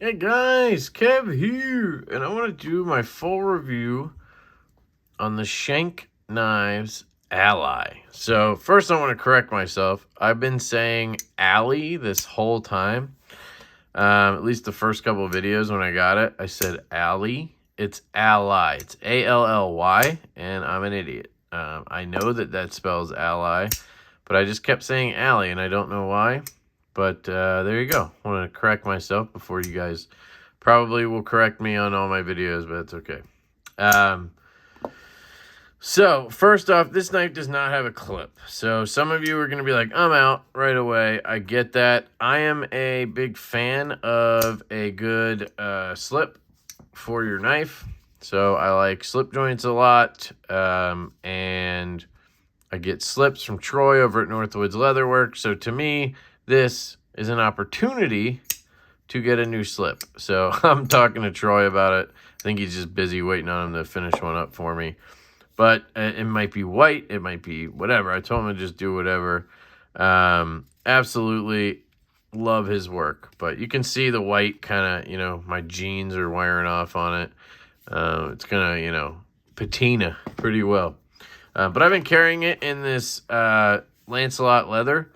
Hey guys, Kev here, and I want to do my full review on the Schenk Knives Ally. So first I want to correct myself. I've been saying Ally this whole time. At least the first couple of videos when I got it, I said Ally. It's Ally. It's A-L-L-Y, and I'm an idiot. I know that spells ally, but I just kept saying Ally, and I don't know why. But there you go. I want to correct myself before you guys probably will correct me on all my videos, but it's okay. So first off, this knife does not have a clip. So some of you are going to be like, I'm out right away. I get that. I am a big fan of a good slip for your knife. So I like slip joints a lot. And I get slips from Troy over at Northwoods Leatherworks. So to me, this is an opportunity to get a new slip. So I'm talking to Troy about it. I think he's just busy waiting on him to finish one up for me. But it might be white. It might be whatever. I told him to just do whatever. Absolutely love his work. But you can see the white kind of, my jeans are wearing off on it. It's going to, patina pretty well. But I've been carrying it in this Lancelot leather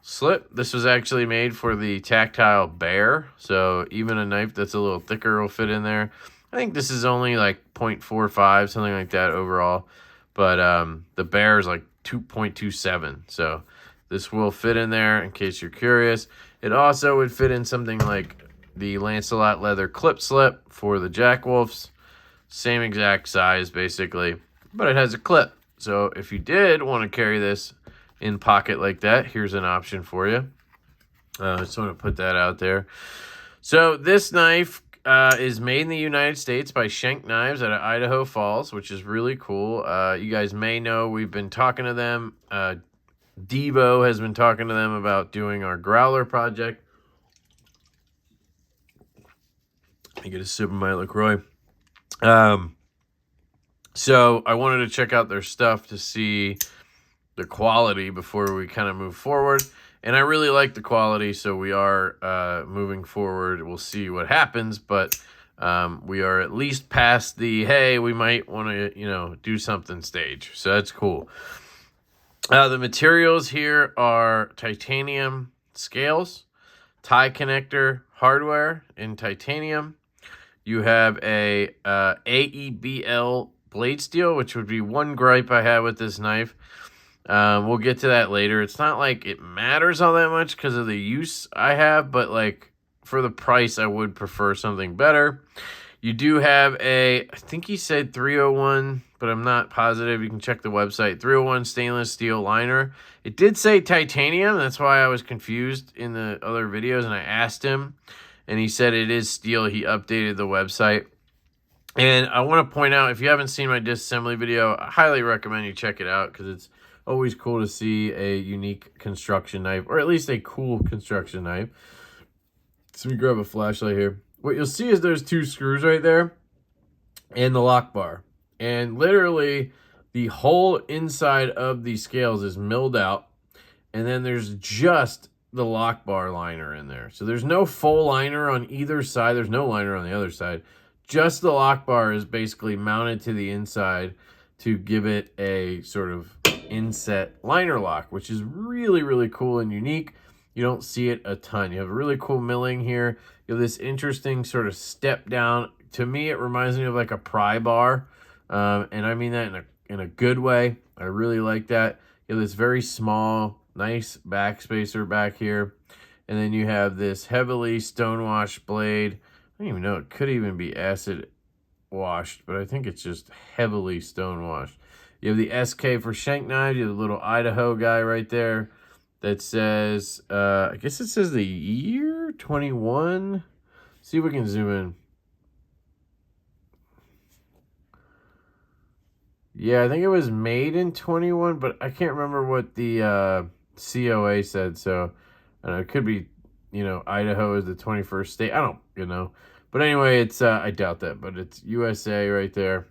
slip. This was actually made for the tactile bear. So even a knife that's a little thicker will fit in there. I think this is only like 0.45, something like that overall. But the bear is like 2.27. So this will fit in there in case you're curious. It also would fit in something like the Lancelot leather clip slip for the Jack Wolfs. Same exact size, basically. But it has a clip. So if you did want to carry this in pocket like that, here's an option for you. Just want to put that out there. So this knife is made in the United States by Schenk Knives out of Idaho Falls, which is really cool. You guys may know we've been talking to them. Divo has been talking to them about doing our growler project. Let me get a sip of my LaCroix. So I wanted to check out their stuff to see the quality before we kind of move forward. And I really like the quality, so we are moving forward. We'll see what happens, but we are at least past the, hey, we might want to, do something stage. So that's cool. The materials here are titanium scales, tie connector hardware in titanium. You have a AEB-L blade steel, which would be one gripe I have with this knife. We'll get to that later. It's not like it matters all that much because of the use I have, but like for the price, I would prefer something better. You do have I think he said 301, but I'm not positive. You can check the website. 301 stainless steel liner. It did say titanium. That's why I was confused in the other videos, and I asked him, and he said it is steel. He updated the website. And I want to point out, if you haven't seen my disassembly video, I highly recommend you check it out because it's always cool to see a unique construction knife, or at least a cool construction knife. So let me grab a flashlight here. What you'll see is there's two screws right there and the lock bar. And literally the whole inside of the scales is milled out. And then there's just the lock bar liner in there. So there's no full liner on either side. There's no liner on the other side. Just the lock bar is basically mounted to the inside to give it a sort of inset liner lock, which is really, really cool and unique. You don't see it a ton. You have a really cool milling here. You have this interesting sort of step down. To me, it reminds me of like a pry bar. And I mean that in a good way. I really like that. You have this very small, nice backspacer back here. And then you have this heavily stone-washed blade. I don't even know. It could even be acid washed, but I think it's just heavily stone-washed. You have the SK for Schenk Knives. You have the little Idaho guy right there that says, I guess it says the year, 21. See if we can zoom in. Yeah, I think it was made in 21, but I can't remember what the COA said. So, I don't know, it could be, Idaho is the 21st state. I don't, But anyway, it's, I doubt that, but it's USA right there.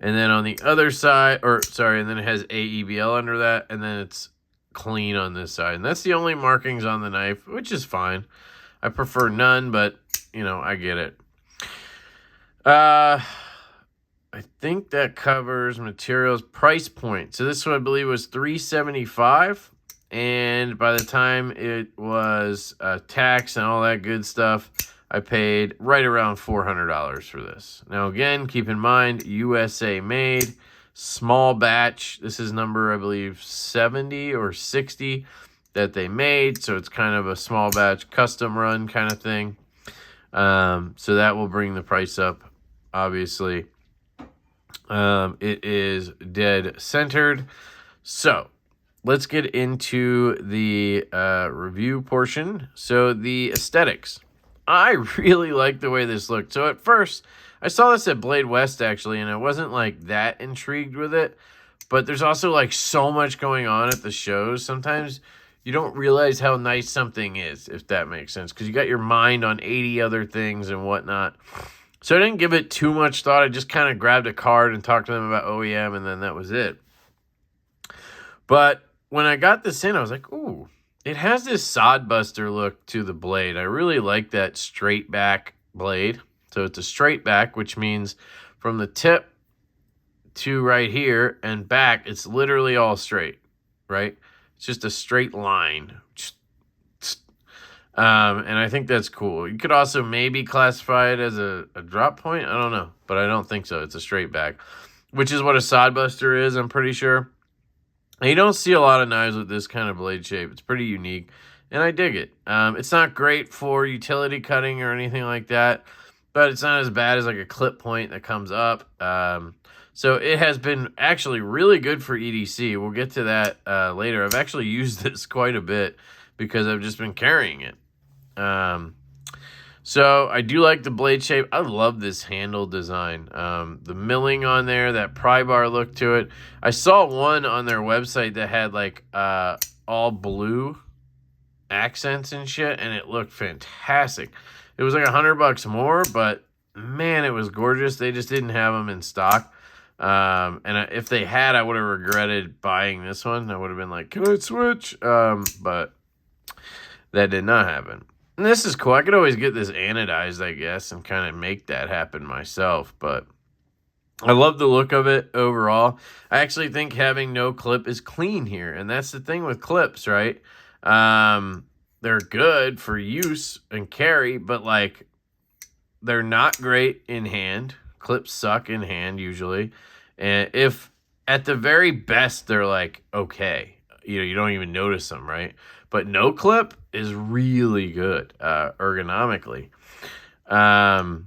And then on the other side, and then it has AEB-L under that, and then it's clean on this side. And that's the only markings on the knife, which is fine. I prefer none, but, you know, I get it. I think that covers materials. Price point. So this one I believe was $375, and by the time it was tax and all that good stuff, I paid right around $400 for this. Now again, keep in mind, USA made, small batch. This is number I believe 70 or 60 that they made, so it's kind of a small batch custom run kind of thing. So that will bring the price up, obviously. It is dead centered. So let's get into the review portion. So the aesthetics. I really like the way this looked. So at first, I saw this at Blade West actually, and I wasn't like that intrigued with it. But there's also like so much going on at the shows. Sometimes you don't realize how nice something is, if that makes sense, because you got your mind on 80 other things and whatnot. So I didn't give it too much thought. I just kind of grabbed a card and talked to them about OEM, and then that was it. But when I got this in, I was like, ooh, it has this sodbuster look to the blade. I really like that straight back blade. So it's a straight back, which means from the tip to right here and back, it's literally all straight, right? It's just a straight line. And I think that's cool. You could also maybe classify it as a drop point. I don't know, but I don't think so. It's a straight back, which is what a sodbuster is, I'm pretty sure. And you don't see a lot of knives with this kind of blade shape. It's pretty unique, and I dig it. It's not great for utility cutting or anything like that, but it's not as bad as like a clip point that comes up. So it has been actually really good for EDC. We'll get to that later. I've actually used this quite a bit because I've just been carrying it. So I do like the blade shape. I love this handle design. The milling on there, that pry bar look to it. I saw one on their website that had like all blue accents and shit, and it looked fantastic. It was like $100 more, but man, it was gorgeous. They just didn't have them in stock. And if they had, I would have regretted buying this one. I would have been like, can I switch? But that did not happen. And this is cool. I could always get this anodized, I guess, and kind of make that happen myself. But I love the look of it overall. I actually think having no clip is clean here. And that's the thing with clips, right? They're good for use and carry, but like they're not great in hand. Clips suck in hand usually. And if at the very best, they're like, okay, you don't even notice them, right? But no clip is really good ergonomically. And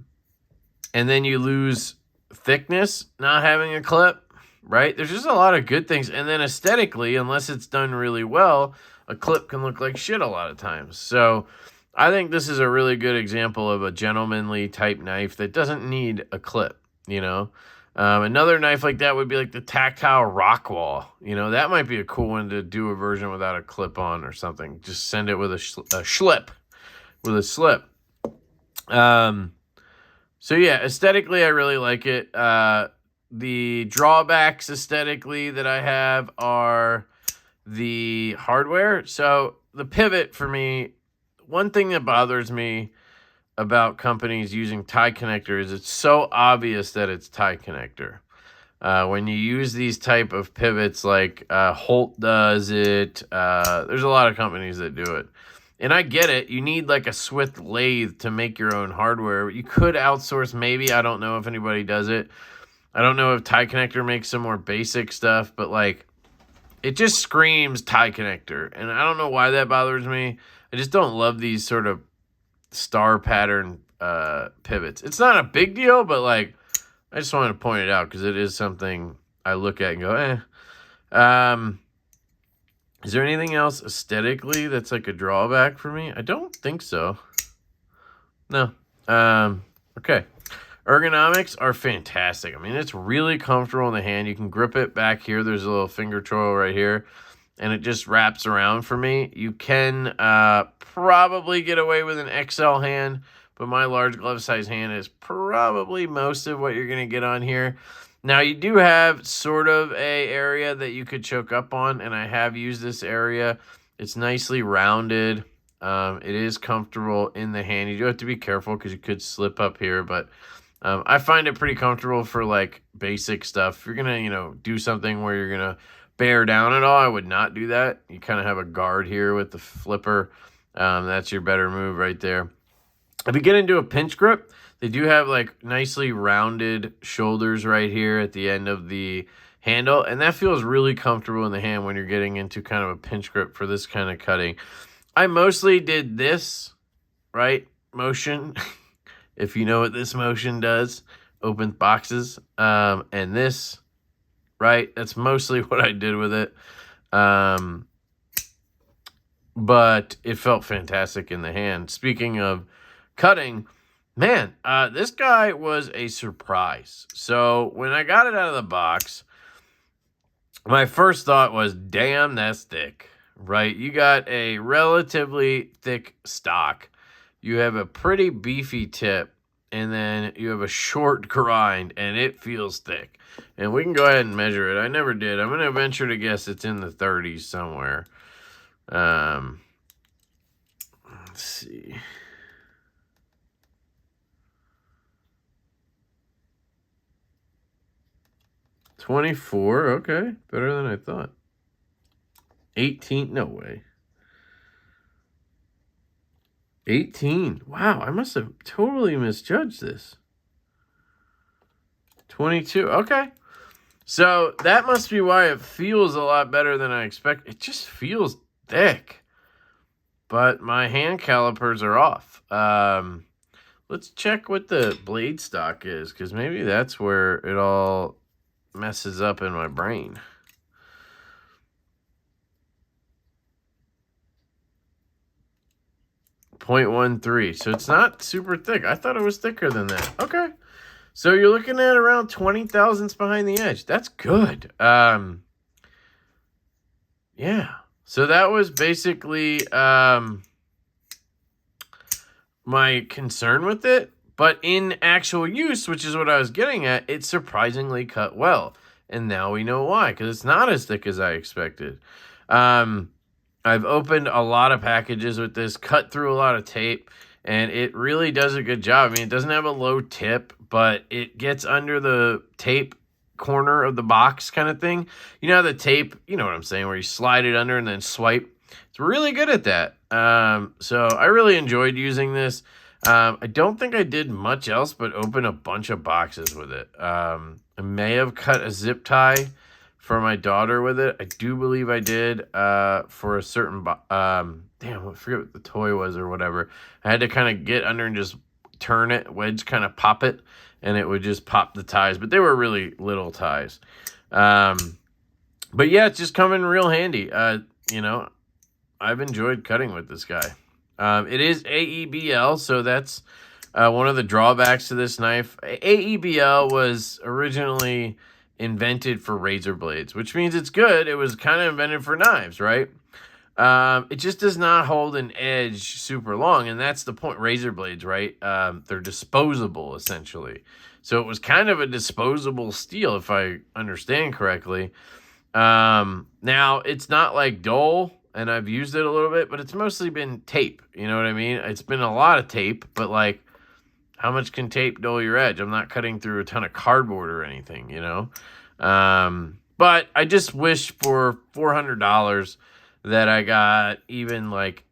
then you lose thickness not having a clip, right? There's just a lot of good things. And then aesthetically, unless it's done really well, a clip can look like shit a lot of times. So I think this is a really good example of a gentlemanly type knife that doesn't need a clip, you know? Another knife like that would be like the Tactile Rockwall. You know, that might be a cool one to do a version without a clip on or something. Just send it with a slip. So yeah, aesthetically, I really like it. The drawbacks aesthetically that I have are the hardware. So the pivot for me, one thing that bothers me about companies using tie connector is it's so obvious that it's tie connector. When you use these type of pivots like Holt does it, there's a lot of companies that do it. And I get it. You need like a Swift lathe to make your own hardware. You could outsource maybe. I don't know if anybody does it. I don't know if tie connector makes some more basic stuff, but like it just screams tie connector. And I don't know why that bothers me. I just don't love these sort of star pattern pivots. It's not a big deal, but like I just wanted to point it out because it is something I look at and go, is there anything else aesthetically that's like a drawback for me? I don't think so. No. Okay. Ergonomics are fantastic. I mean, it's really comfortable in the hand. You can grip it back here. There's a little finger twirl right here, and it just wraps around for me. You can probably get away with an XL hand, but my large glove size hand is probably most of what you're going to get on here. Now, you do have sort of a area that you could choke up on, and I have used this area. It's nicely rounded. It is comfortable in the hand. You do have to be careful because you could slip up here, but I find it pretty comfortable for like basic stuff. If you're gonna, do something where you're gonna bear down at all, I would not do that. You kind of have a guard here with the flipper. That's your better move right there. If you get into a pinch grip, they do have like nicely rounded shoulders right here at the end of the handle, and that feels really comfortable in the hand when you're getting into kind of a pinch grip for this kind of cutting. I mostly did this, right, motion, if you know what this motion does, open boxes, and this, right, that's mostly what I did with it. But it felt fantastic in the hand. Speaking of cutting, man, this guy was a surprise. So when I got it out of the box, my first thought was, damn, that's thick, right? You got a relatively thick stock. You have a pretty beefy tip, and then you have a short grind, and it feels thick. And we can go ahead and measure it. I never did. I'm going to venture to guess it's in the 30s somewhere. Let's see. $24, okay. Better than I thought. 18, no way. 18, wow, I must have totally misjudged this. 22, okay. So that must be why it feels a lot better than I expect. It just feels thick. But my hand calipers are off. Let's check what the blade stock is, because maybe that's where it all messes up in my brain. .13, so it's not super thick. I thought it was thicker than that. Okay, so you're looking at around 20 thousandths behind the edge. That's good. Yeah, so that was basically my concern with it. But in actual use, which is what I was getting at, it surprisingly cut well. And now we know why, because it's not as thick as I expected. I've opened a lot of packages with this, cut through a lot of tape, and it really does a good job. I mean, it doesn't have a low tip, but it gets under the tape corner of the box kind of thing. You know the tape, you know what I'm saying, where you slide it under and then swipe. It's really good at that. So I really enjoyed using this. I don't think I did much else but open a bunch of boxes with it. I may have cut a zip tie for my daughter with it. I do believe I did for a certain... damn, I forget what the toy was or whatever. I had to kind of get under and just turn it, wedge, kind of pop it, and it would just pop the ties. But they were really little ties. But yeah, it's just coming real handy. I've enjoyed cutting with this guy. It is AEB-L, so that's one of the drawbacks to this knife. AEB-L was originally invented for razor blades, which means it's good. It was kind of invented for knives, right? It just does not hold an edge super long, and that's the point. Razor blades, right? They're disposable, essentially. So it was kind of a disposable steel, if I understand correctly. Now, it's not like dull, and I've used it a little bit, but it's mostly been tape. You know what I mean? It's been a lot of tape, but like, how much can tape dull your edge? I'm not cutting through a ton of cardboard or anything, you know? But I just wish for $400 that I got even like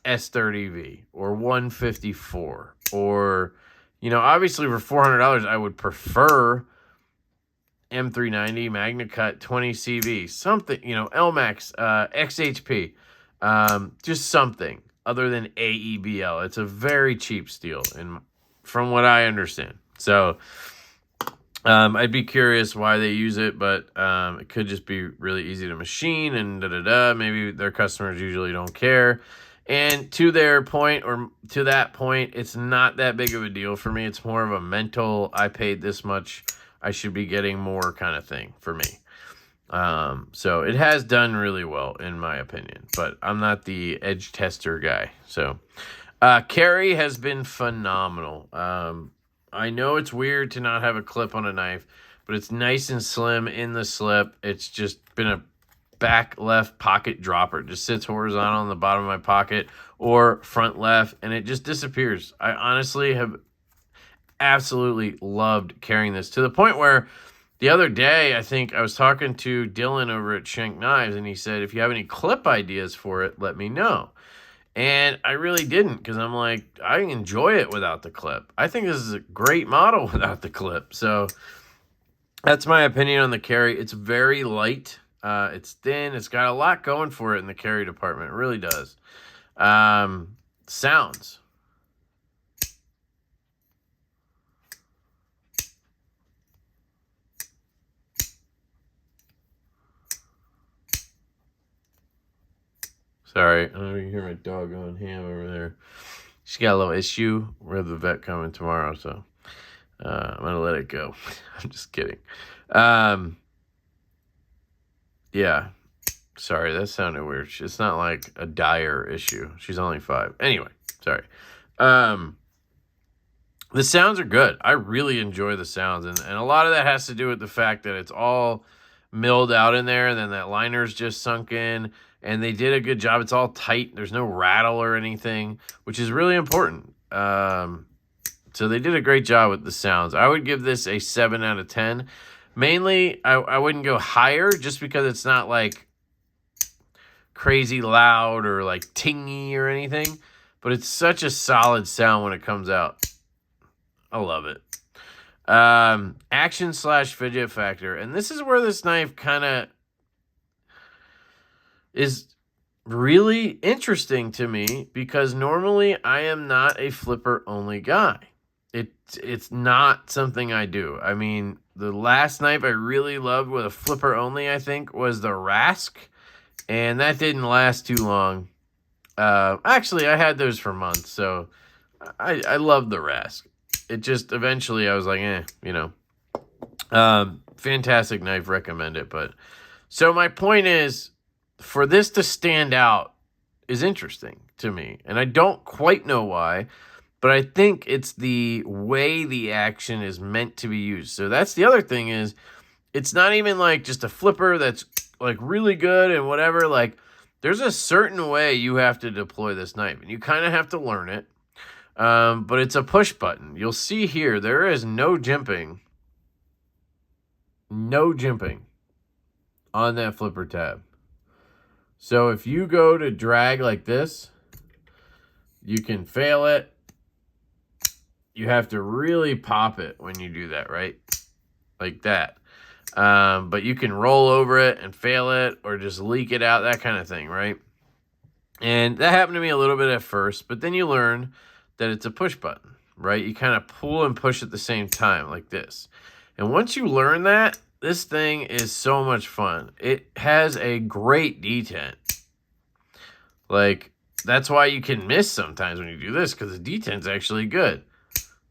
S30V or 154 or, obviously for $400, I would prefer M390, Magna Cut, 20 CV, something, LMAX, XHP, just something other than AEB-L. It's a very cheap steel, from what I understand. So I'd be curious why they use it, but it could just be really easy to machine and maybe their customers usually don't care. And to their point, or to that point, it's not that big of a deal for me. It's more of a mental, I paid this much, I should be getting more kind of thing for me. So it has done really well, in my opinion, but I'm not the edge tester guy. So carry has been phenomenal. I know it's weird to not have a clip on a knife, but it's nice and slim in the slip. It's just been a back left pocket dropper. It just sits horizontal on the bottom of my pocket, or front left, and it just disappears. I honestly have absolutely loved carrying this, to the point where the other day, I think I was talking to Dylan over at Schenk Knives, and he said, if you have any clip ideas for it, let me know. And I really didn't, because I'm like, I enjoy it without the clip. I think this is a great model without the clip. So that's my opinion on the carry. It's very light. It's thin. It's got a lot going for it in the carry department. It really does. Sounds. Sorry, I don't know if you can hear my dog going ham over there. She's got a little issue. We have the vet coming tomorrow, so I'm going to let it go. I'm just kidding. Yeah. Sorry, that sounded weird. It's not like a dire issue. She's only 5. Anyway, sorry. The sounds are good. I really enjoy the sounds, and a lot of that has to do with the fact that it's all milled out in there, and then that liner's just sunk in, and they did a good job. It's all tight. There's no rattle or anything, which is really important. So they did a great job with the sounds. I would give this a 7 out of 10. Mainly, I wouldn't go higher just because it's not like crazy loud or like tingy or anything, but it's such a solid sound when it comes out. I love it. Action / fidget factor. And this is where this knife kind of is really interesting to me, because normally I am not a flipper only guy. It's not something I do. I mean, the last knife I really loved with a flipper only, I think, was the Rask, and that didn't last too long. Actually, I had those for months, so I loved the Rask. It just, eventually I was like, fantastic knife, recommend it. But so my point is, for this to stand out is interesting to me, and I don't quite know why, but I think it's the way the action is meant to be used. So that's the other thing, is it's not even like just a flipper that's like really good and whatever. Like, there's a certain way you have to deploy this knife, and you kind of have to learn it. But it's a push button. You'll see here, there is no jimping. No jimping on that flipper tab. So if you go to drag like this, you can fail it. You have to really pop it when you do that, right? Like that. But you can roll over it and fail it, or just leak it out, that kind of thing, right? And that happened to me a little bit at first, but then you learn that it's a push button, right? You kind of pull and push at the same time, like this. And once you learn that, this thing is so much fun. It has a great detent. Like, that's why you can miss sometimes when you do this, because the detent's actually good.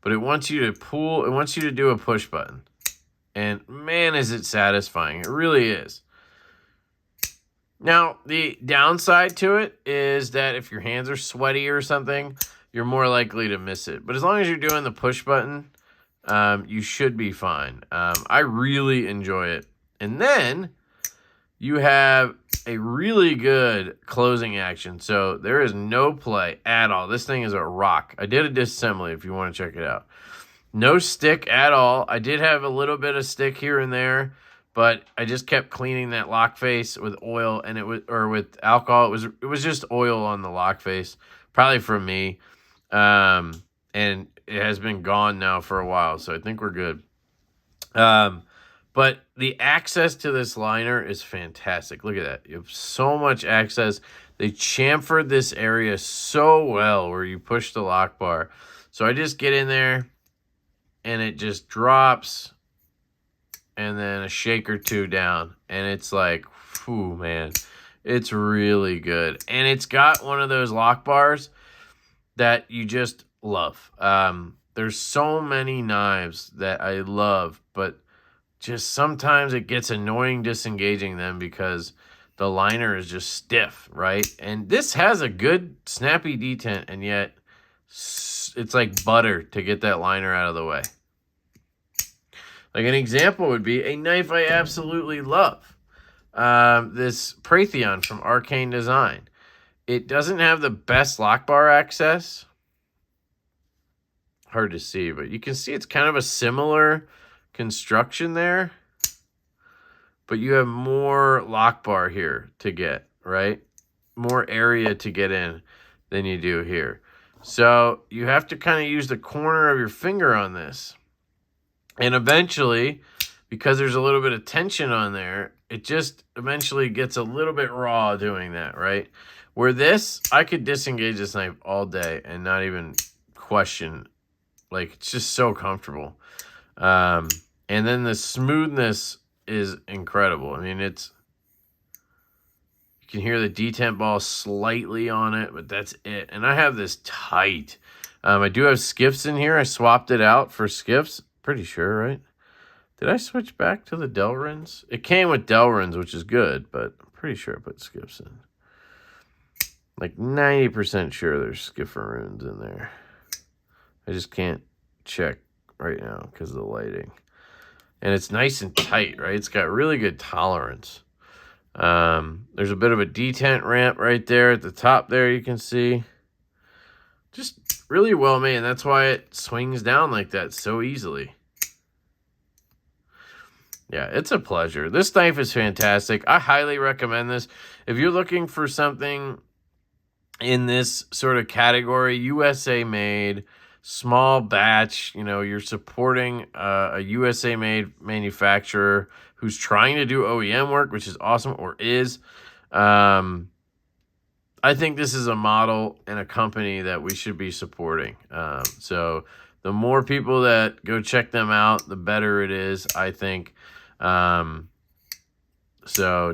But it wants you to pull, it wants you to do a push button. And man, is it satisfying. It really is. Now, the downside to it is that if your hands are sweaty or something, you're more likely to miss it. But as long as you're doing the push button, you should be fine. I really enjoy it. And then you have a really good closing action. So there is no play at all. This thing is a rock. I did a disassembly if you want to check it out. No stick at all. I did have a little bit of stick here and there, but I just kept cleaning that lock face with oil, and it was, or with alcohol. It was just oil on the lock face, probably from me. And it has been gone now for a while, so I think we're good. But the access to this liner is fantastic. Look at that. You have so much access. They chamfered this area so well where you push the lock bar. So I just get in there, and it just drops, and then a shake or two down. And it's like, whew, man. It's really good. And it's got one of those lock bars that you just love. There's so many knives that I love, but just sometimes it gets annoying disengaging them because the liner is just stiff, right? And this has a good snappy detent, and yet it's like butter to get that liner out of the way. Like, an example would be a knife I absolutely love. this Praetheon from Arcane Design. It doesn't have the best lock bar access. Hard to see, but you can see it's kind of a similar construction there. But you have more lock bar here to get, right? More area to get in than you do here. So you have to kind of use the corner of your finger on this. And eventually, because there's a little bit of tension on there, it just eventually gets a little bit raw doing that, right? Where this, I could disengage this knife all day and not even question. Like, it's just so comfortable. And then the smoothness is incredible. I mean, it's, you can hear the detent ball slightly on it, but that's it. And I have this tight. I do have skiffs in here. I swapped it out for skiffs. Pretty sure, right? Did I switch back to the Delrins? It came with Delrins, which is good, but I'm pretty sure I put skiffs in. Like 90% sure there's skifferoons in there. I just can't check right now because of the lighting. And it's nice and tight, right? It's got really good tolerance. There's a bit of a detent ramp right there at the top there, you can see. Just really well made, and that's why it swings down like that so easily. Yeah, it's a pleasure. This knife is fantastic. I highly recommend this. If you're looking for something in this sort of category, USA made, small batch, you know, you're supporting a USA made manufacturer who's trying to do OEM work, which is awesome, or is. I think this is a model and a company that we should be supporting. So the more people that go check them out, the better it is, I think. So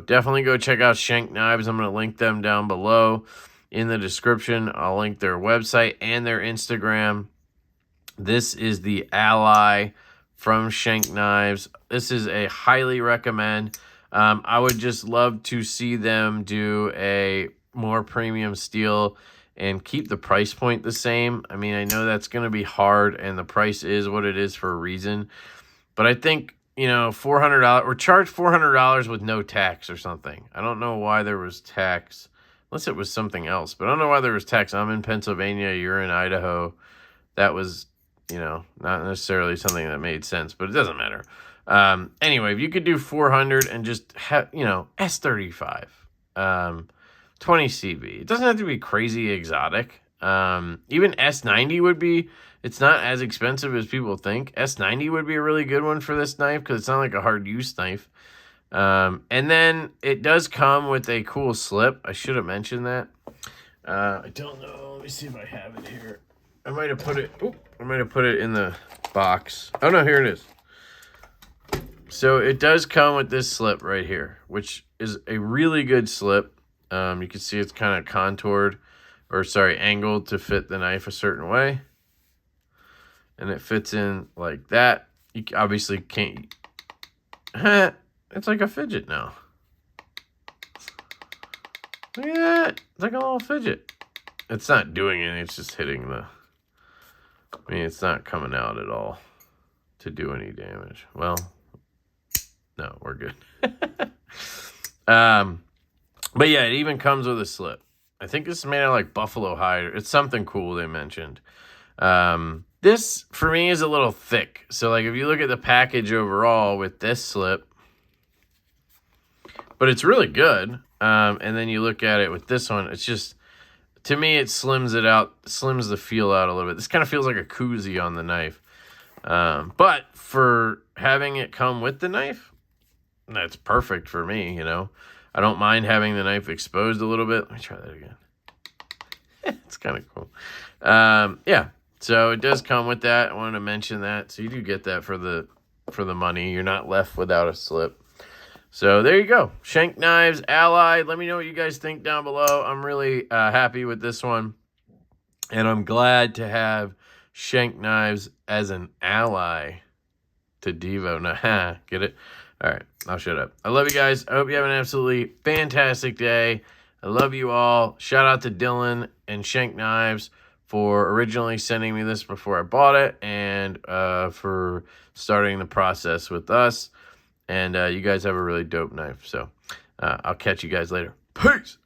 definitely go check out Schenk Knives. I'm going to link them down below in the description. I'll link their website and their Instagram. This is the Ally from Schenk Knives. This is a highly recommend. I would just love to see them do a more premium steel and keep the price point the same. I mean, I know that's going to be hard, and the price is what it is for a reason. But I think, you know, $400 or charge $400 with no tax or something. I don't know why there was tax, unless it was something else. But I don't know why there was tax. I'm in Pennsylvania. You're in Idaho. That was, you know, not necessarily something that made sense, but it doesn't matter. Anyway, if you could do 400 and just have, you know, S35, 20 CV. It doesn't have to be crazy exotic. Even S90 would be, it's not as expensive as people think. S90 would be a really good one for this knife because it's not like a hard use knife. And then it does come with a cool slip. I should have mentioned that. I don't know. Let me see if I have it here. I might have put it, I might have put it in the box. Oh no, here it is. So it does come with this slip right here, which is a really good slip. You can see it's kind of contoured, or sorry, angled to fit the knife a certain way. And it fits in like that. You obviously can't, it's like a fidget now. Look at that, it's like a little fidget. It's not doing anything, it's just hitting the, I mean, it's not coming out at all to do any damage. Well, no, we're good. But yeah, it even comes with a slip. I think this is made out of like buffalo hide. It's something cool they mentioned. This, for me, is a little thick. So like if you look at the package overall with this slip, but it's really good. And then you look at it with this one, it's just, to me, it slims it out, slims the feel out a little bit. This kind of feels like a koozie on the knife. But for having it come with the knife, that's perfect for me, you know. I don't mind having the knife exposed a little bit. Let me try that again. It's kind of cool. Yeah, so it does come with that. I wanted to mention that. So you do get that for the money. You're not left without a slip. So there you go. Schenk Knives Ally. Let me know what you guys think down below. I'm really happy with this one. And I'm glad to have Schenk Knives as an ally to Divo. Nah, get it? All right, I'll shut up. I love you guys. I hope you have an absolutely fantastic day. I love you all. Shout out to Dylan and Schenk Knives for originally sending me this before I bought it, and for starting the process with us. And you guys have a really dope knife. So I'll catch you guys later. Peace.